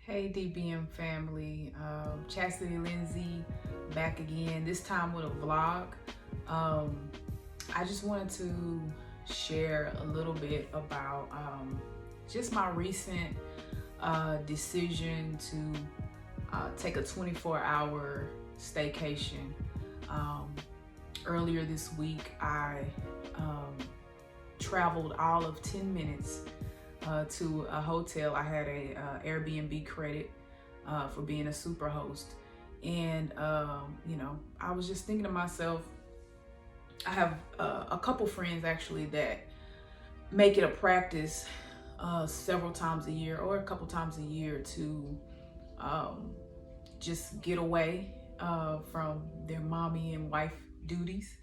Hey DBM family, Chastity Lindsay back again, this time with a vlog. I just wanted to share a little bit about just my recent decision to take a 24-hour staycation. Earlier this week, I traveled all of 10 minutes to a hotel. I had a Airbnb credit for being a super host, and I was just thinking to myself, I have a couple friends actually that make it a practice several times a year or a couple times a year to just get away from their mommy and wife duties,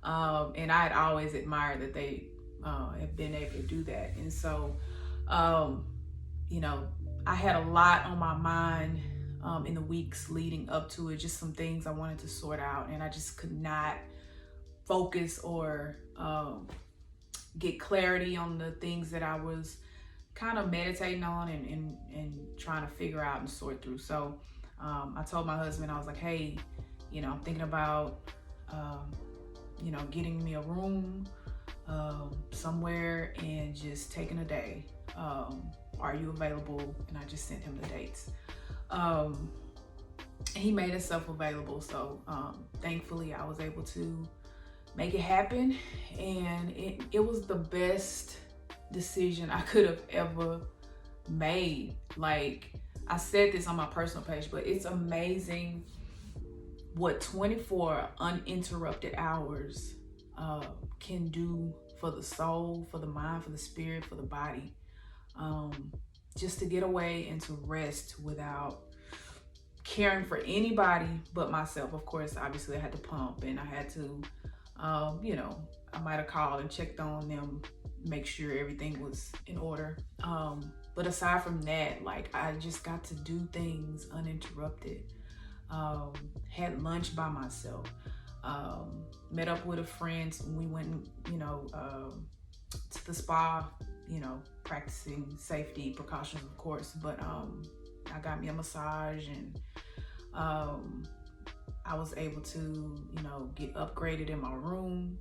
and I had always admired that they have been able to do that. And so I had a lot on my mind in the weeks leading up to it, just some things I wanted to sort out, and I just could not focus or get clarity on the things that I was kind of meditating on and trying to figure out and sort through. So I told my husband, I was like, hey, I'm thinking about getting me a room somewhere and just taking a day. Are you available? And I just sent him the dates. He made himself available, so thankfully I was able to make it happen, and it was the best decision I could have ever made. Like, I said this on my personal page, but it's amazing what 24 uninterrupted hours can do for the soul, for the mind, for the spirit, for the body. Just to get away and to rest without caring for anybody but myself. Of course, obviously I had to pump, and I had to, I might have called and checked on them, make sure everything was in order. But aside from that, like, I just got to do things uninterrupted. Had lunch by myself. Met up with a friend. We went, to the spa, practicing safety precautions, of course, but I got me a massage, and I was able to, get upgraded in my room.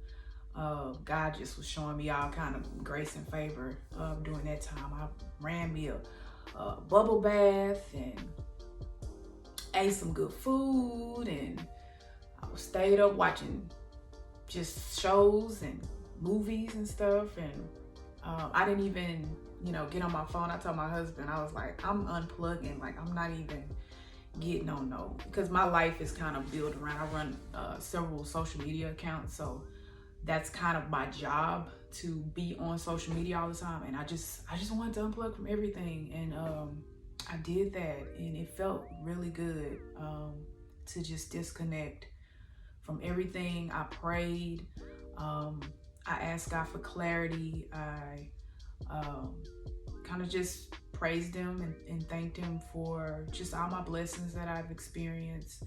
God just was showing me all kind of grace and favor during that time. I ran me a bubble bath and ate some good food, and I stayed up watching just shows and movies and stuff, and I didn't even, get on my phone. I told my husband, I was like, I'm unplugging. Like, I'm not even getting on because my life is kind of built around, I run several social media accounts, so that's kind of my job, to be on social media all the time. And I just wanted to unplug from everything, and I did that, and it felt really good to just disconnect from everything. I prayed. I asked God for clarity. I kind of just praised him and thanked him for just all my blessings that I've experienced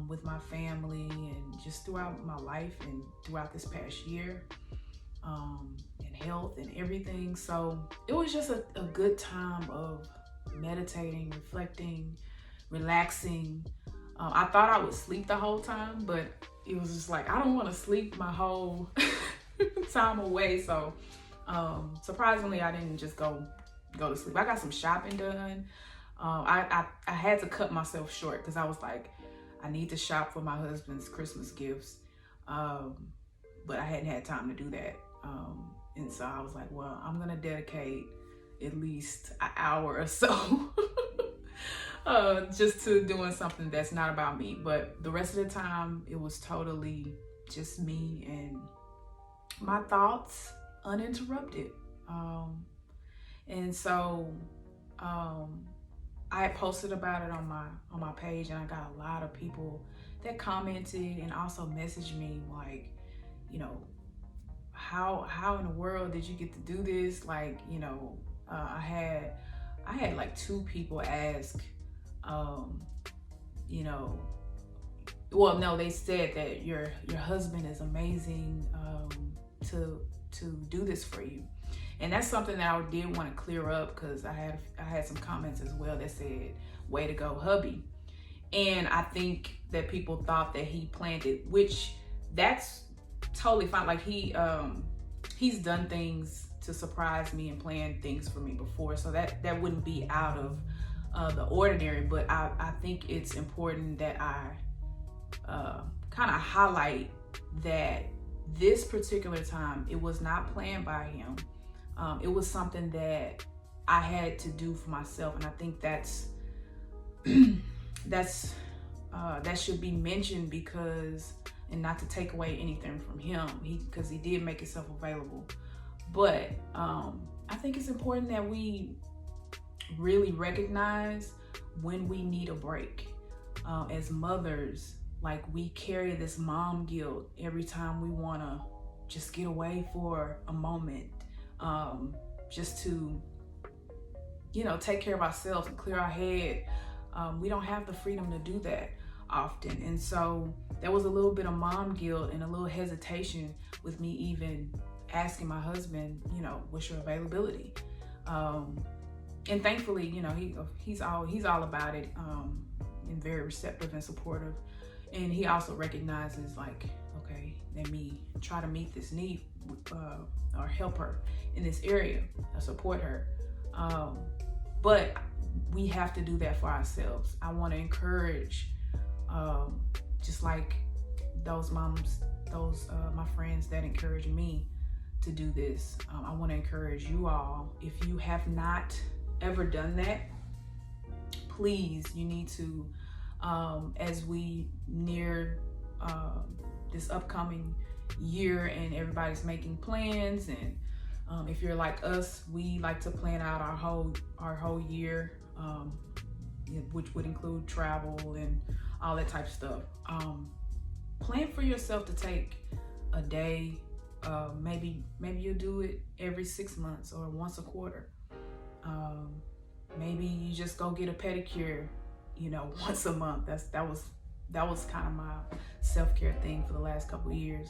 with my family and just throughout my life and throughout this past year, and health and everything. So it was just a good time of meditating, reflecting, relaxing. I thought I would sleep the whole time, but it was just like, I don't want to sleep my whole time away. So surprisingly, I didn't just go to sleep. I got some shopping done. I had to cut myself short because I was like, I need to shop for my husband's Christmas gifts, but I hadn't had time to do that. And so I was like, well, I'm gonna dedicate at least an hour or so just to doing something that's not about me. But the rest of the time, it was totally just me and my thoughts uninterrupted. And so I had posted about it on my page, and I got a lot of people that commented and also messaged me like, how in the world did you get to do this? Like, I had like 2 people ask, well, no, they said that your husband is amazing to do this for you. And that's something that I did want to clear up, because I had some comments as well that said, way to go, hubby. And I think that people thought that he planned it, which that's totally fine. Like he's done things to surprise me and planned things for me before, so that wouldn't be out of the ordinary. But I think it's important that I kind of highlight that this particular time, it was not planned by him. It was something that I had to do for myself, and I think that's that should be mentioned, because, and not to take away anything from him, because he did make himself available. But I think it's important that we really recognize when we need a break. As mothers, like, we carry this mom guilt every time we want to just get away for a moment, just to, take care of ourselves and clear our head. We don't have the freedom to do that often. And so there was a little bit of mom guilt and a little hesitation with me even asking my husband, what's your availability? And thankfully, he's all about it, and very receptive and supportive. And he also recognizes, like, okay, let me try to meet this need, or help her in this area, or support her. But we have to do that for ourselves. I want to encourage, just like those moms, my friends that encourage me to do this. I want to encourage you all, if you have not ever done that, please, you need to, as we near this upcoming year and everybody's making plans, and if you're like us, we like to plan out our whole year, which would include travel and all that type of stuff. Plan for yourself to take a day. Maybe you'll do it every 6 months or once a quarter. Maybe you just go get a pedicure, once a month. That was kind of my self-care thing for the last couple of years.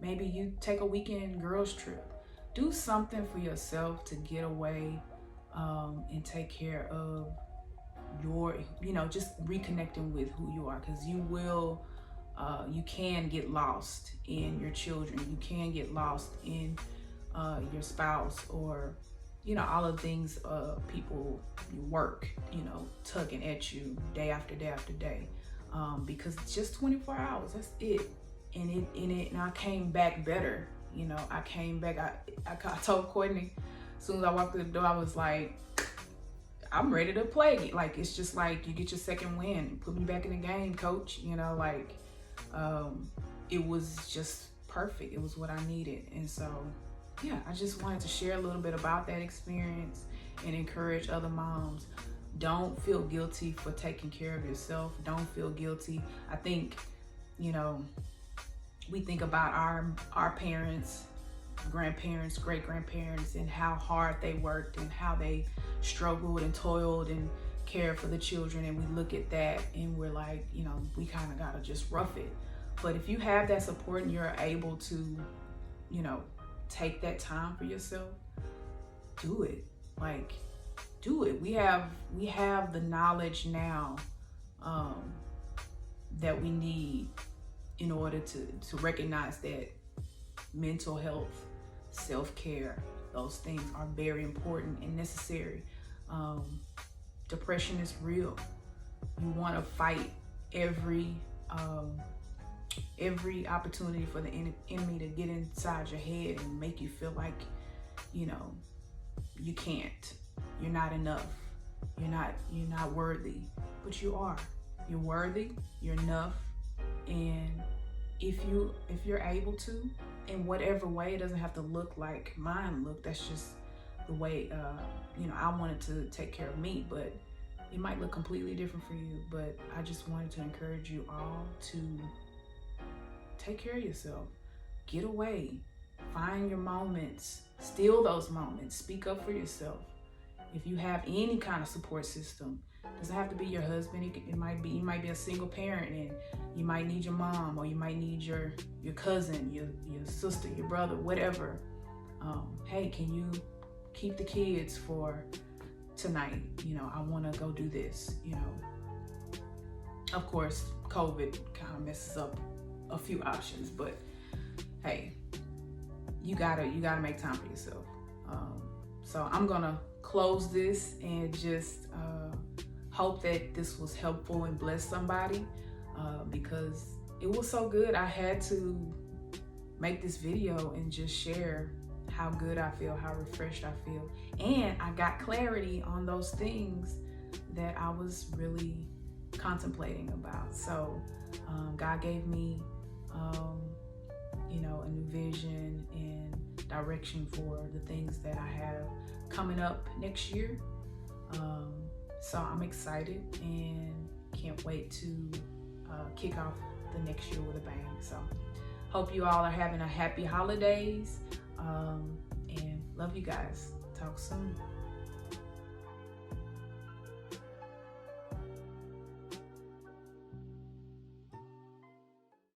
Maybe you take a weekend girls trip. Do something for yourself to get away, and take care of your, just reconnecting with who you are, because you can get lost in your children. You can get lost in your spouse, or all of the things people work, tugging at you day after day after day, because it's just 24 hours. That's it. And I came back better. I came back. I told Courtney, as soon as I walked through the door, I was like, I'm ready to play. Like, it's just like you get your second win. Put me back in the game, coach. It was just perfect. It was what I needed. And so, yeah, I just wanted to share a little bit about that experience and encourage other moms. Don't feel guilty for taking care of yourself. Don't feel guilty. I think, we think about our parents, grandparents, great-grandparents, and how hard they worked and how they struggled and toiled and cared for the children. And we look at that and we're like, we kind of got to just rough it. But if you have that support and you're able to, take that time for yourself, do it. Like, do it. We have the knowledge now that we need in order to recognize that mental health, self-care, those things are very important and necessary. Depression is real. You want to fight every opportunity for the enemy to get inside your head and make you feel like, you can't, you're not enough, you're not worthy, but you are. You're worthy, you're enough. And if you're able to, in whatever way, it doesn't have to look like mine look. That's just the way I wanted to take care of me, but it might look completely different for you. But I just wanted to encourage you all to take care of yourself. Get away. Find your moments. Steal those moments. Speak up for yourself. If you have any kind of support system, it doesn't have to be your husband. You might be a single parent, and you might need your mom, or you might need your cousin, your sister, your brother, whatever. Hey, can you keep the kids for tonight? You know, I want to go do this. You know, of course, COVID kind of messes up a few options, but hey, you gotta make time for yourself. So I'm gonna close this and just hope that this was helpful and bless somebody, because it was so good. I had to make this video and just share how good I feel, how refreshed I feel. And I got clarity on those things that I was really contemplating about. So God gave me, you know, a new vision and direction for the things that I have coming up next year. So I'm excited and can't wait to kick off the next year with a bang. So hope you all are having a happy holidays, and love you guys. Talk soon.